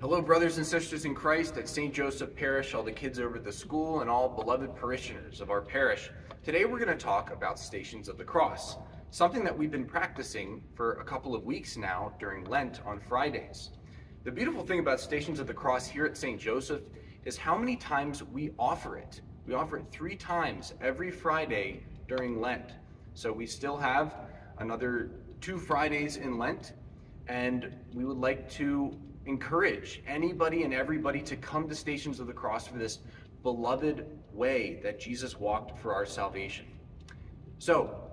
Hello, brothers and sisters in Christ at St. Joseph Parish, all the kids over at the school, and all beloved parishioners of our parish. Today we're going to talk about Stations of the Cross, something that we've been practicing for a couple of weeks now during Lent on Fridays. The beautiful thing about Stations of the Cross here at St. Joseph is how many times we offer it. We offer it 3 times every Friday during Lent. So we still have another 2 Fridays in Lent, and we would like to encourage anybody and everybody to come to Stations of the Cross for this beloved way that Jesus walked for our salvation. So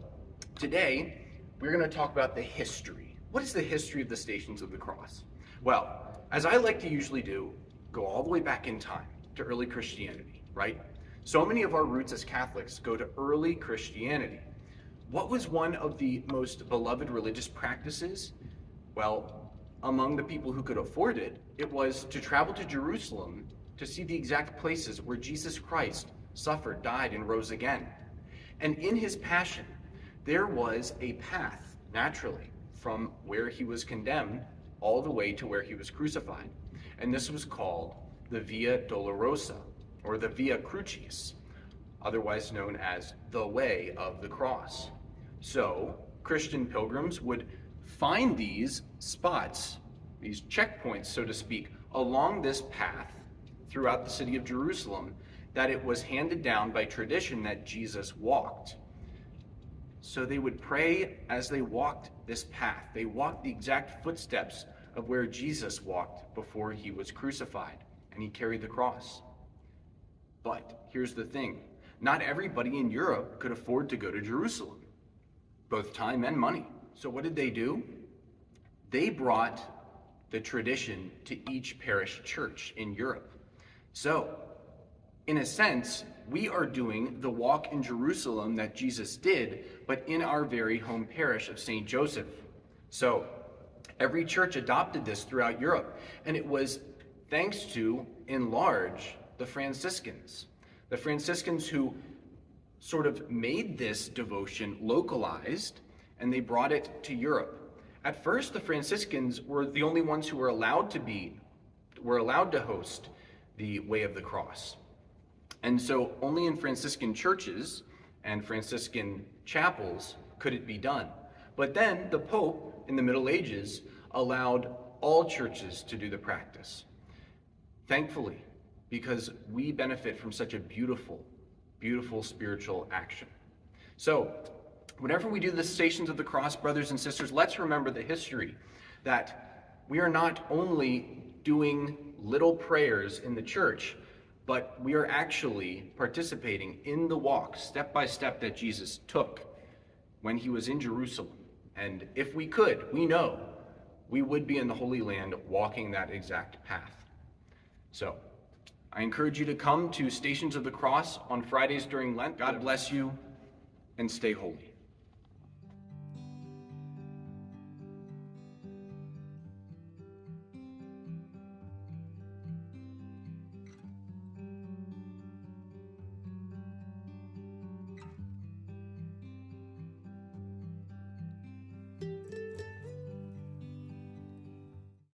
today we're going to talk about the history. What is the history of the Stations of the Cross? Well, as I like to usually do, go all the way back in time to early Christianity, right? So many of our roots as Catholics go to early Christianity. What was one of the most beloved religious practices? Well, among the people who could afford it, it was to travel to Jerusalem to see the exact places where Jesus Christ suffered, died, and rose again. And in his passion, there was a path, naturally, from where he was condemned all the way to where he was crucified. And this was called the Via Dolorosa, or the Via Crucis, otherwise known as the Way of the Cross. So, Christian pilgrims would find these spots, these checkpoints, so to speak, along this path throughout the city of Jerusalem, that it was handed down by tradition that Jesus walked. So they would pray as they walked this path. They walked the exact footsteps of where Jesus walked before he was crucified, and he carried the cross. But here's the thing, not everybody in Europe could afford to go to Jerusalem, both time and money. So what did they do? They brought the tradition to each parish church in Europe. So, in a sense, we are doing the walk in Jerusalem that Jesus did, but in our very home parish of St. Joseph. So, every church adopted this throughout Europe, and it was thanks to, in large, the Franciscans. The Franciscans who sort of made this devotion localized, and they brought it to Europe. At first, the Franciscans were the only ones who were allowed to host the Way of the Cross. And so only in Franciscan churches and Franciscan chapels could it be done. But then the Pope in the Middle Ages allowed all churches to do the practice. Thankfully, because we benefit from such a beautiful, beautiful spiritual action. So, whenever we do the Stations of the Cross, brothers and sisters, let's remember the history, that we are not only doing little prayers in the church, but we are actually participating in the walk, step by step, that Jesus took when he was in Jerusalem. And if we could, we know we would be in the Holy Land walking that exact path. So, I encourage you to come to Stations of the Cross on Fridays during Lent. God bless you, and stay holy.